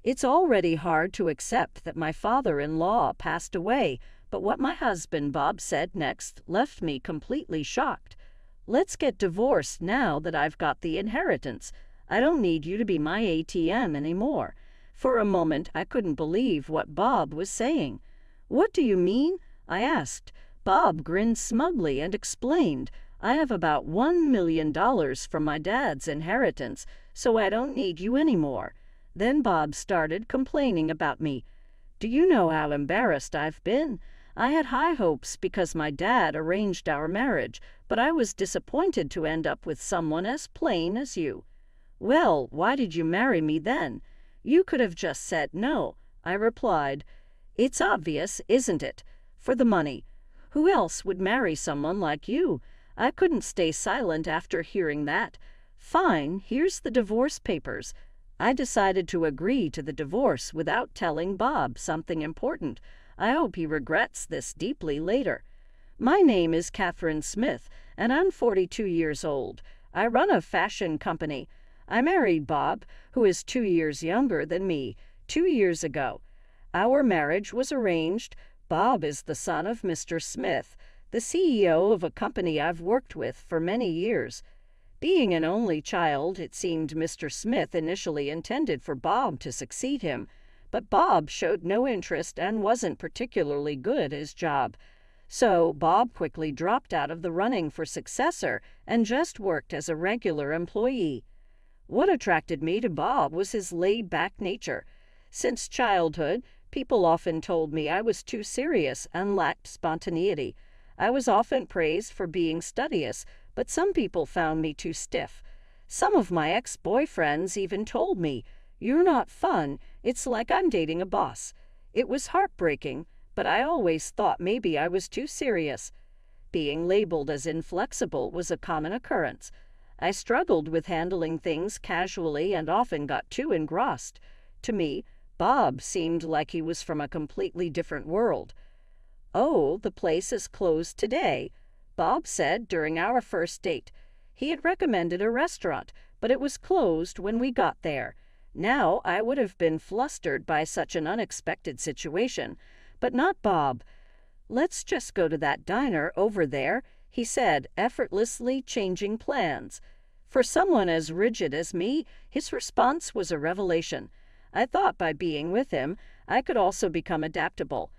It's already hard to accept that my father-in-law passed away, but what my husband Bob said next left me completely shocked. Let's get divorced now that I've got the inheritance. I don't need you to be my ATM anymore. For a moment, I couldn't believe what Bob was saying. What do you mean? I asked. Bob grinned smugly and explained, I have about $1 million from my dad's inheritance, so I don't need you anymore. Then Bob started complaining about me. Do you know how embarrassed I've been? I had high hopes because my dad arranged our marriage, but I was disappointed to end up with someone as plain as you. Well, why did you marry me then? You could have just said no, I replied. It's obvious, isn't it? For the money. Who else would marry someone like you? I couldn't stay silent after hearing that. Fine, here's the divorce papers. I decided to agree to the divorce without telling Bob something important. I hope he regrets this deeply later. My name is Catherine Smith, and I'm 42 years old. I run a fashion company. I married Bob, who is 2 years younger than me, 2 years ago. Our marriage was arranged. Bob is the son of Mr. Smith, the CEO of a company I've worked with for many years. Being an only child, it seemed Mr. Smith initially intended for Bob to succeed him, but Bob showed no interest and wasn't particularly good at his job. So Bob quickly dropped out of the running for successor and just worked as a regular employee. What attracted me to Bob was his laid-back nature. Since childhood, people often told me I was too serious and lacked spontaneity. I was often praised for being studious, but some people found me too stiff. Some of my ex-boyfriends even told me, "You're not fun, it's like I'm dating a boss." It was heartbreaking, but I always thought maybe I was too serious. Being labeled as inflexible was a common occurrence. I struggled with handling things casually and often got too engrossed. To me, Bob seemed like he was from a completely different world. "Oh, the place is closed today," Bob said during our first date. He had recommended a restaurant, but it was closed when we got there. Now I would have been flustered by such an unexpected situation, but not Bob. "Let's just go to that diner over there," he said, effortlessly changing plans. For someone as rigid as me, his response was a revelation. I thought by being with him, I could also become adaptable.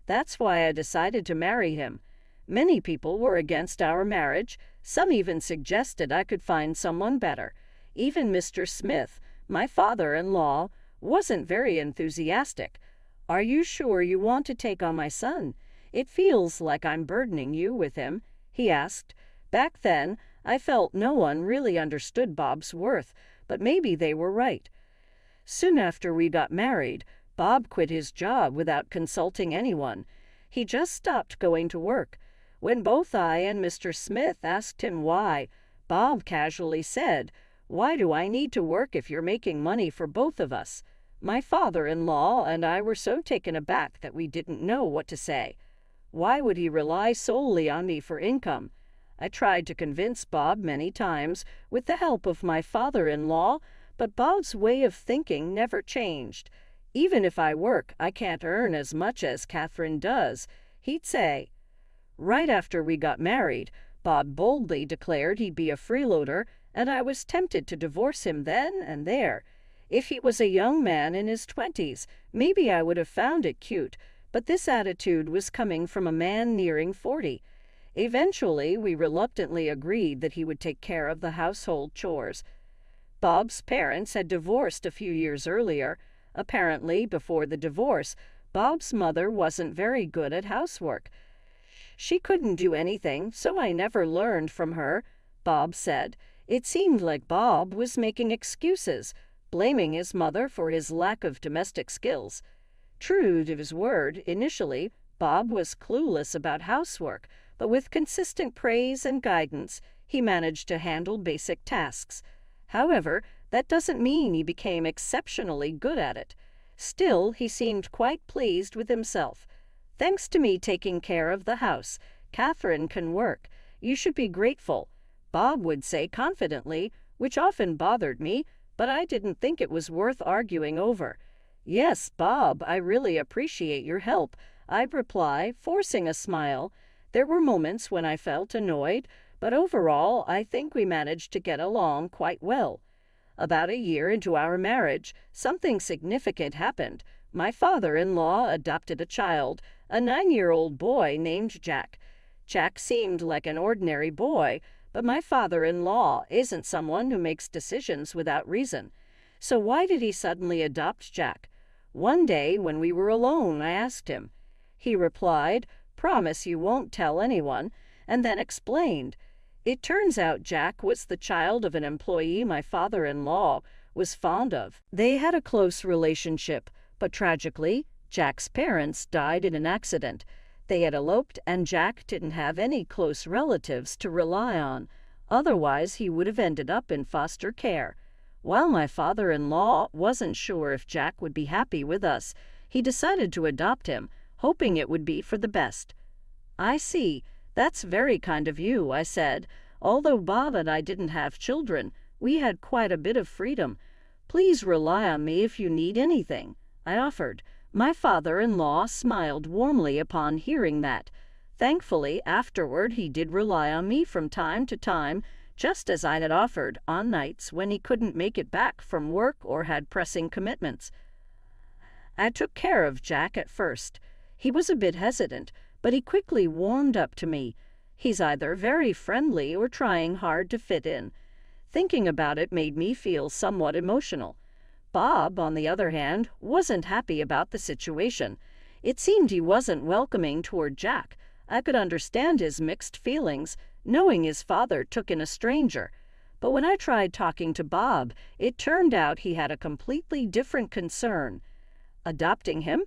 That's why I decided to marry him. Many people were against our marriage. Some even suggested I could find someone better. Even Mr. Smith, my father-in-law, wasn't very enthusiastic. "Are you sure you want to take on my son? It feels like I'm burdening you with him," he asked. Back then, I felt no one really understood Bob's worth, but maybe they were right. Soon after we got married, Bob quit his job without consulting anyone. He just stopped going to work. When both I and Mr. Smith asked him why, Bob casually said, "Why do I need to work if you're making money for both of us?" My father-in-law and I were so taken aback that we didn't know what to say. Why would he rely solely on me for income? I tried to convince Bob many times with the help of my father-in-law, but Bob's way of thinking never changed. "Even if I work, I can't earn as much as Catherine does," he'd say. Right after we got married, Bob boldly declared he'd be a freeloader, and I was tempted to divorce him then and there. If he was a young man in his 20s, maybe I would have found it cute, but this attitude was coming from a man nearing 40. Eventually, we reluctantly agreed that he would take care of the household chores. Bob's parents had divorced a few years earlier. Apparently, before the divorce, Bob's mother wasn't very good at housework. "She couldn't do anything, so I never learned from her," Bob said. It seemed like Bob was making excuses, blaming his mother for his lack of domestic skills. True to his word, initially, Bob was clueless about housework, but with consistent praise and guidance, he managed to handle basic tasks. However, that doesn't mean he became exceptionally good at it. Still, he seemed quite pleased with himself. "Thanks to me taking care of the house, Catherine can work. You should be grateful," Bob would say confidently, which often bothered me, but I didn't think it was worth arguing over. "Yes, Bob, I really appreciate your help," I'd reply, forcing a smile. There were moments when I felt annoyed, but overall, I think we managed to get along quite well. About a year into our marriage, something significant happened. My father-in-law adopted a child, a 9-year-old boy named Jack. Jack seemed like an ordinary boy, but my father-in-law isn't someone who makes decisions without reason. So why did he suddenly adopt Jack? One day, when we were alone, I asked him. He replied, "Promise you won't tell anyone," and then explained. It turns out Jack was the child of an employee my father-in-law was fond of. They had a close relationship, but tragically, Jack's parents died in an accident. They had eloped, and Jack didn't have any close relatives to rely on. Otherwise, he would have ended up in foster care. While my father-in-law wasn't sure if Jack would be happy with us, he decided to adopt him, hoping it would be for the best. "I see. That's very kind of you," I said. "Although Bob and I didn't have children, we had quite a bit of freedom. Please rely on me if you need anything," I offered. My father-in-law smiled warmly upon hearing that. Thankfully, afterward he did rely on me from time to time, just as I had offered, on nights when he couldn't make it back from work or had pressing commitments. I took care of Jack at first. He was a bit hesitant, but he quickly warmed up to me. He's either very friendly or trying hard to fit in. Thinking about it made me feel somewhat emotional. Bob, on the other hand, wasn't happy about the situation. It seemed he wasn't welcoming toward Jack. I could understand his mixed feelings, knowing his father took in a stranger. But when I tried talking to Bob, it turned out he had a completely different concern. Adopting him?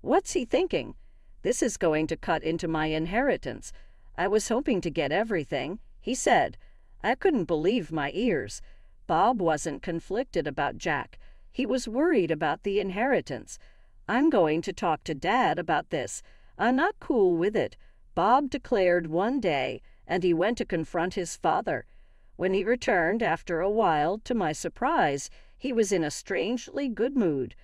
What's he thinking? This is going to cut into my inheritance. I was hoping to get everything, he said. I couldn't believe my ears. Bob wasn't conflicted about Jack. He was worried about the inheritance. "I'm going to talk to Dad about this. I'm not cool with it," Bob declared one day, and he went to confront his father. When he returned after a while, to my surprise, he was in a strangely good mood.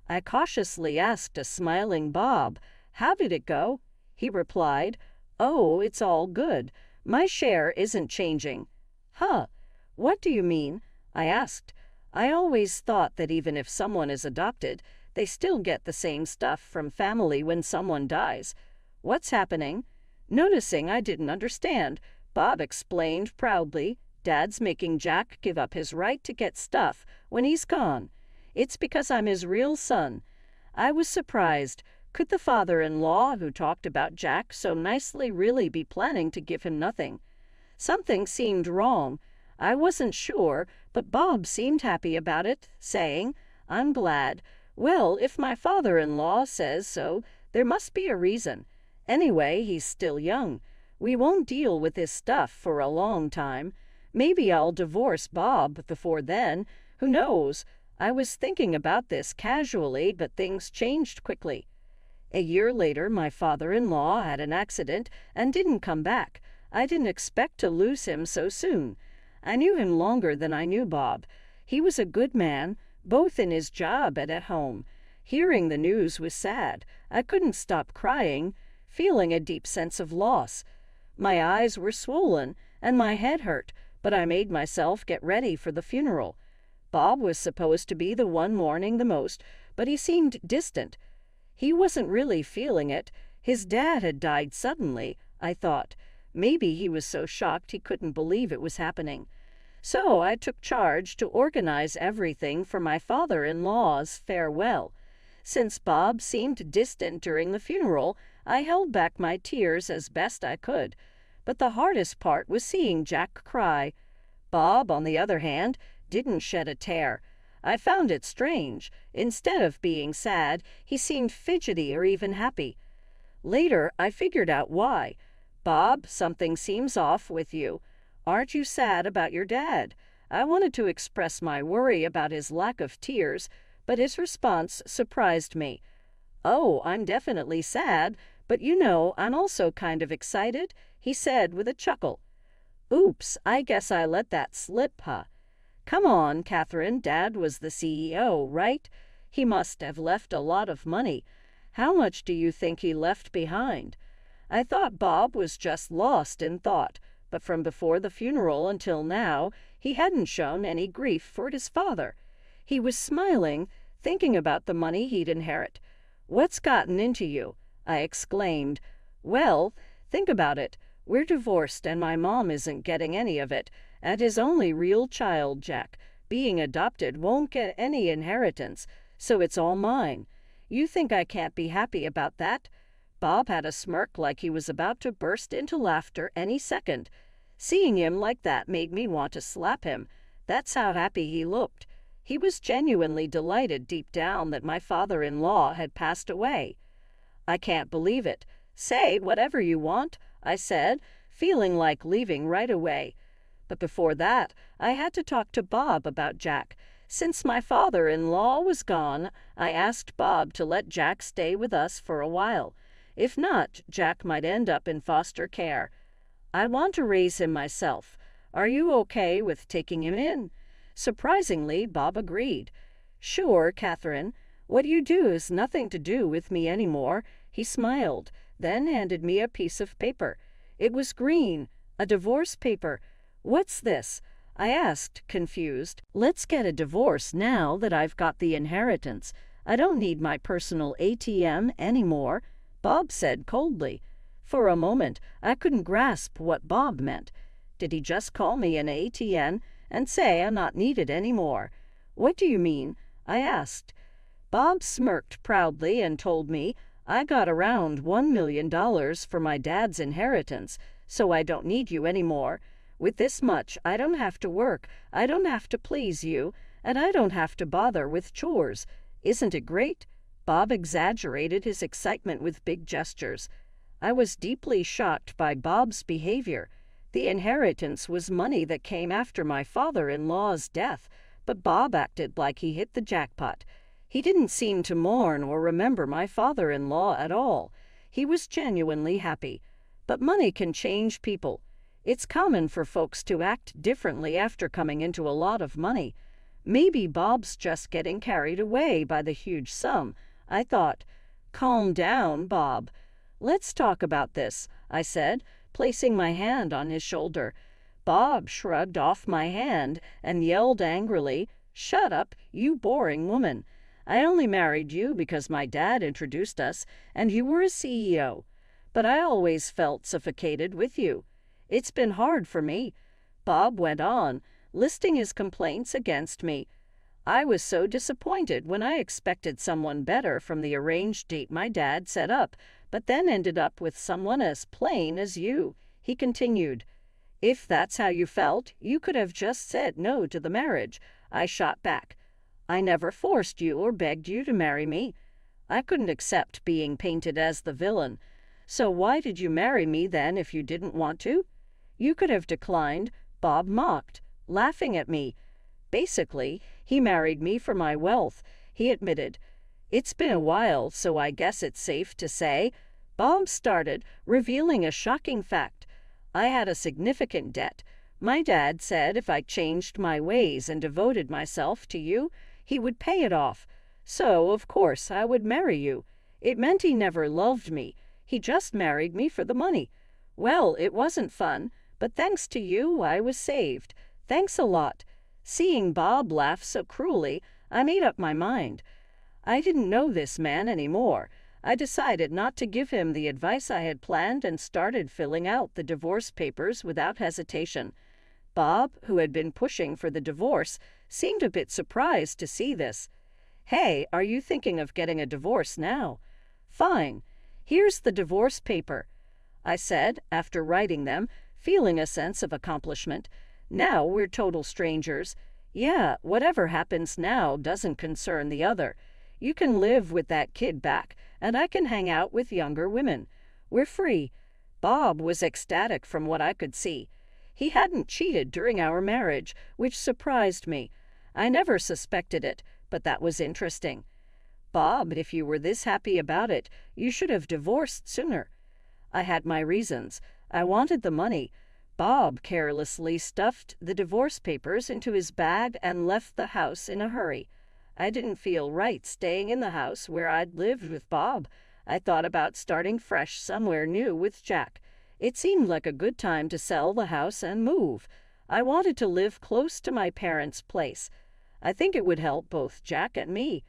I cautiously asked a smiling Bob, "How did it go?" He replied, "Oh, it's all good. My share isn't changing." "Huh? What do you mean?" I asked. I always thought that even if someone is adopted, they still get the same stuff from family when someone dies. "What's happening?" Noticing I didn't understand, Bob explained proudly, "Dad's making Jack give up his right to get stuff when he's gone. It's because I'm his real son." I was surprised. Could the father-in-law who talked about Jack so nicely really be planning to give him nothing? Something seemed wrong. I wasn't sure, but Bob seemed happy about it, saying, "I'm glad. Well, if my father-in-law says so, there must be a reason. Anyway, he's still young. We won't deal with his stuff for a long time. Maybe I'll divorce Bob before then. Who knows?" I was thinking about this casually, but things changed quickly. A year later, my father-in-law had an accident and didn't come back. I didn't expect to lose him so soon. I knew him longer than I knew Bob. He was a good man, both in his job and at home. Hearing the news was sad. I couldn't stop crying, feeling a deep sense of loss. My eyes were swollen and my head hurt, but I made myself get ready for the funeral. Bob was supposed to be the one mourning the most, but he seemed distant. He wasn't really feeling it. His dad had died suddenly, I thought. Maybe he was so shocked he couldn't believe it was happening. So I took charge to organize everything for my father-in-law's farewell. Since Bob seemed distant during the funeral, I held back my tears as best I could. But the hardest part was seeing Jack cry. Bob, on the other hand, didn't shed a tear. I found it strange. Instead of being sad, he seemed fidgety or even happy. Later, I figured out why. "Bob, something seems off with you. Aren't you sad about your dad?" I wanted to express my worry about his lack of tears, but his response surprised me. "Oh, I'm definitely sad, but I'm also kind of excited," he said with a chuckle. "Oops, I guess I let that slip, huh?" "Come on, Catherine, Dad was the CEO, right?" He must have left a lot of money. How much do you think he left behind?" I thought Bob was just lost in thought, but from before the funeral until now, he hadn't shown any grief for his father. He was smiling, thinking about the money he'd inherit. "What's gotten into you?" I exclaimed. "Well, think about it. We're divorced and my mom isn't getting any of it, and his only real child, Jack, being adopted, won't get any inheritance, so it's all mine. You think I can't be happy about that?" Bob had a smirk like he was about to burst into laughter any second. Seeing him like that made me want to slap him. That's how happy he looked. He was genuinely delighted deep down that my father-in-law had passed away. "I can't believe it. Say whatever you want," I said, feeling like leaving right away. But before that, I had to talk to Bob about Jack. Since my father-in-law was gone, I asked Bob to let Jack stay with us for a while. If not, Jack might end up in foster care. "I want to raise him myself. Are you okay with taking him in?" Surprisingly, Bob agreed. "Sure, Catherine. What you do is nothing to do with me anymore." He smiled, then handed me a piece of paper. It was green, a divorce paper. "What's this?" I asked, confused. "Let's get a divorce now that I've got the inheritance. I don't need my personal ATM anymore," Bob said coldly. For a moment, I couldn't grasp what Bob meant. Did he just call me an ATM and say I'm not needed anymore? "What do you mean?" I asked. Bob smirked proudly and told me I got around $1 million for my dad's inheritance, so I don't need you anymore. With this much, I don't have to work, I don't have to please you, and I don't have to bother with chores. Isn't it great?" Bob exaggerated his excitement with big gestures. I was deeply shocked by Bob's behavior. The inheritance was money that came after my father-in-law's death, but Bob acted like he hit the jackpot. He didn't seem to mourn or remember my father-in-law at all. He was genuinely happy. But money can change people. It's common for folks to act differently after coming into a lot of money. Maybe Bob's just getting carried away by the huge sum, I thought. "Calm down, Bob. Let's talk about this," I said, placing my hand on his shoulder. Bob shrugged off my hand and yelled angrily, "Shut up, you boring woman. I only married you because my dad introduced us, and you were a CEO. But I always felt suffocated with you. It's been hard for me," Bob went on, listing his complaints against me. "I was so disappointed when I expected someone better from the arranged date my dad set up, but then ended up with someone as plain as you," he continued. "If that's how you felt, you could have just said no to the marriage," I shot back. "I never forced you or begged you to marry me. I couldn't accept being painted as the villain. So why did you marry me then if you didn't want to?" "You could have declined," Bob mocked, laughing at me. "Basically, he married me for my wealth," he admitted. "It's been a while, so I guess it's safe to say," Bob started, revealing a shocking fact. "I had a significant debt. My dad said if I changed my ways and devoted myself to you, he would pay it off. So, of course, I would marry you. It meant he never loved me. He just married me for the money. Well, it wasn't fun, but thanks to you, I was saved. Thanks a lot." Seeing Bob laugh so cruelly, I made up my mind. I didn't know this man anymore. I decided not to give him the advice I had planned and started filling out the divorce papers without hesitation. Bob, who had been pushing for the divorce, seemed a bit surprised to see this. "Hey, are you thinking of getting a divorce now?" "Fine. Here's the divorce paper," I said, after writing them, feeling a sense of accomplishment. "Now we're total strangers. Yeah, whatever happens now doesn't concern the other. You can live with that kid back, and I can hang out with younger women. We're free." Bob was ecstatic from what I could see. He hadn't cheated during our marriage, which surprised me. I never suspected it, but that was interesting. "Bob, if you were this happy about it, you should have divorced sooner." I had my reasons. I wanted the money. Bob carelessly stuffed the divorce papers into his bag and left the house in a hurry. I didn't feel right staying in the house where I'd lived with Bob. I thought about starting fresh somewhere new with Jack. It seemed like a good time to sell the house and move. I wanted to live close to my parents' place. I think it would help both Jack and me.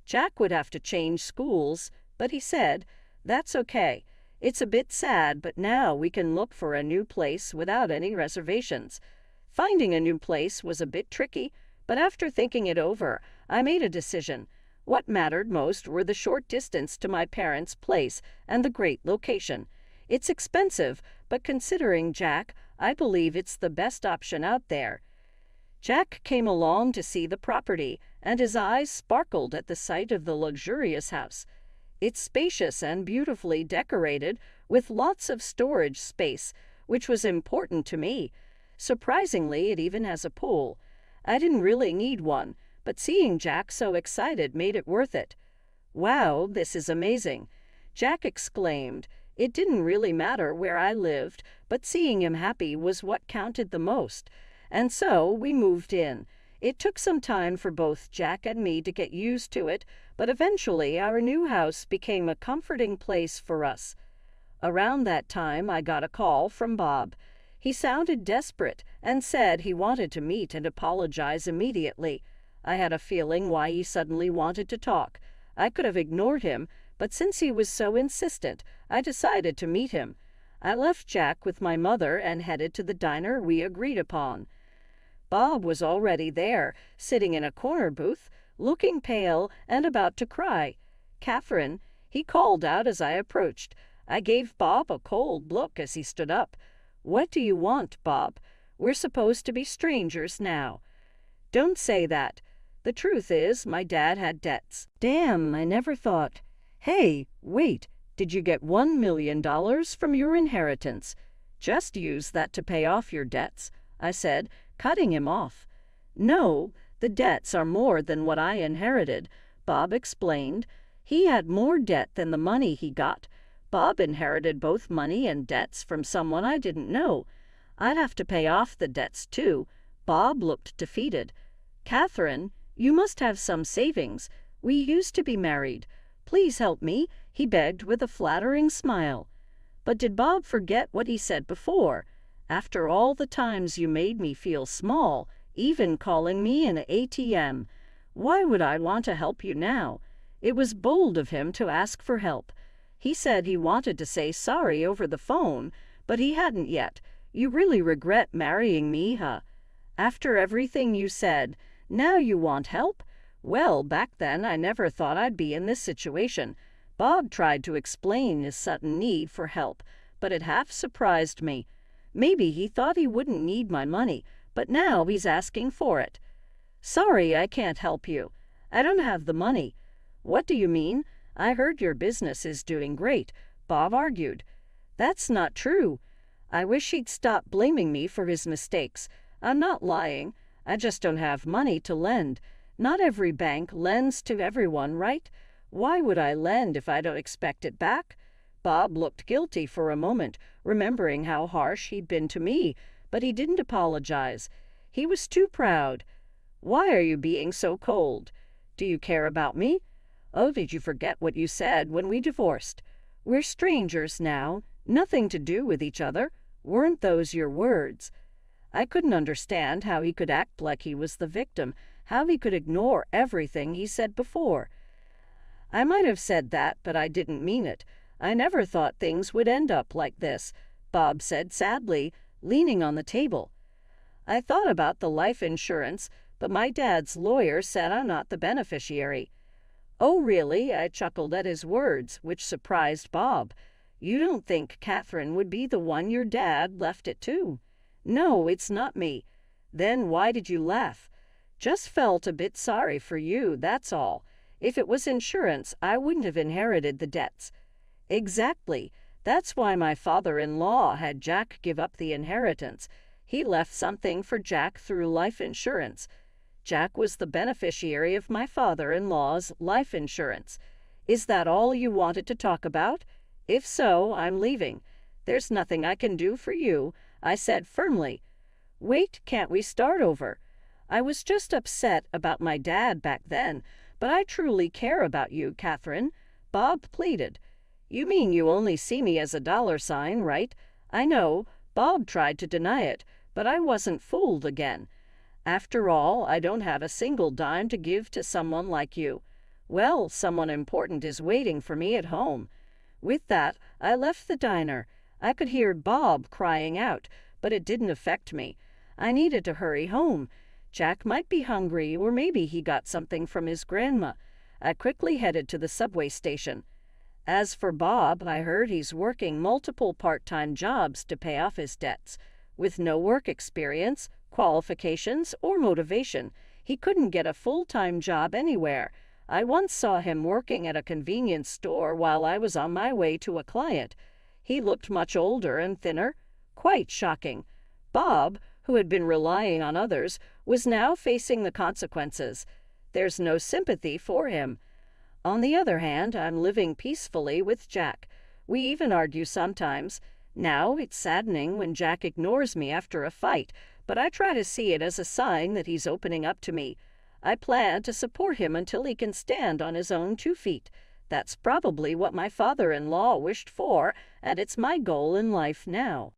Jack would have to change schools, but he said, "That's okay. It's a bit sad, but now we can look for a new place without any reservations." Finding a new place was a bit tricky, but after thinking it over, I made a decision. What mattered most were the short distance to my parents' place and the great location. It's expensive, but considering Jack, I believe it's the best option out there. Jack came along to see the property, and his eyes sparkled at the sight of the luxurious house. It's spacious and beautifully decorated, with lots of storage space, which was important to me. Surprisingly, it even has a pool. I didn't really need one, but seeing Jack so excited made it worth it. "Wow, this is amazing," Jack exclaimed. It didn't really matter where I lived, but seeing him happy was what counted the most. And so we moved in. It took some time for both Jack and me to get used to it, but eventually our new house became a comforting place for us. Around that time, I got a call from Bob. He sounded desperate and said he wanted to meet and apologize immediately. I had a feeling why he suddenly wanted to talk. I could have ignored him, but since he was so insistent, I decided to meet him. I left Jack with my mother and headed to the diner we agreed upon. Bob was already there, sitting in a corner booth, looking pale and about to cry. "Catherine," he called out as I approached. I gave Bob a cold look as he stood up. "What do you want, Bob? We're supposed to be strangers now." "Don't say that. The truth is, my dad had debts." "Damn, I never thought." "Hey, wait, did you get $1 million from your inheritance? Just use that to pay off your debts," I said, cutting him off. "No, the debts are more than what I inherited," Bob explained. He had more debt than the money he got. Bob inherited both money and debts from someone I didn't know. I'd have to pay off the debts too. Bob looked defeated. "Catherine, you must have some savings. We used to be married. Please help me," he begged with a flattering smile. But did Bob forget what he said before? "After all the times you made me feel small, even calling me an ATM, why would I want to help you now?" It was bold of him to ask for help. He said he wanted to say sorry over the phone, but he hadn't yet. "You really regret marrying me, huh? After everything you said, now you want help? Well, back then I never thought I'd be in this situation." Bob tried to explain his sudden need for help, but it half surprised me. Maybe he thought he wouldn't need my money, but now he's asking for it. "Sorry, I can't help you. I don't have the money." "What do you mean? I heard your business is doing great," Bob argued. "That's not true." I wish he'd stop blaming me for his mistakes. I'm not lying. I just don't have money to lend. Not every bank lends to everyone, right? Why would I lend if I don't expect it back? Bob looked guilty for a moment, remembering how harsh he'd been to me, but he didn't apologize. He was too proud. "Why are you being so cold? Do you care about me? Oh, did you forget what you said when we divorced? We're strangers now, nothing to do with each other. Weren't those your words?" I couldn't understand how he could act like he was the victim, how he could ignore everything he said before. "I might have said that, but I didn't mean it. I never thought things would end up like this," Bob said sadly, leaning on the table. "I thought about the life insurance, but my dad's lawyer said I'm not the beneficiary." "Oh, really?" I chuckled at his words, which surprised Bob. "You don't think Catherine would be the one your dad left it to?" "No, it's not me." "Then why did you laugh?" "Just felt a bit sorry for you, that's all. If it was insurance, I wouldn't have inherited the debts." "Exactly. That's why my father-in-law had Jack give up the inheritance. He left something for Jack through life insurance. Jack was the beneficiary of my father-in-law's life insurance. Is that all you wanted to talk about? If so, I'm leaving. There's nothing I can do for you," I said firmly. "Wait, can't we start over?" I was just upset about my dad back then, but I truly care about you, Catherine," Bob pleaded. "You mean you only see me as a dollar sign, right?" I know, Bob tried to deny it, but I wasn't fooled again. "After all, I don't have a single dime to give to someone like you. Well, someone important is waiting for me at home." With that, I left the diner. I could hear Bob crying out, but it didn't affect me. I needed to hurry home. Jack might be hungry, or maybe he got something from his grandma. I quickly headed to the subway station. As for Bob, I heard he's working multiple part-time jobs to pay off his debts. With no work experience, qualifications, or motivation, he couldn't get a full-time job anywhere. I once saw him working at a convenience store while I was on my way to a client. He looked much older and thinner. Quite shocking. Bob, who had been relying on others, was now facing the consequences. There's no sympathy for him. On the other hand, I'm living peacefully with Jack. We even argue sometimes. Now, it's saddening when Jack ignores me after a fight, but I try to see it as a sign that he's opening up to me. I plan to support him until he can stand on his own 2 feet. That's probably what my father-in-law wished for, and it's my goal in life now.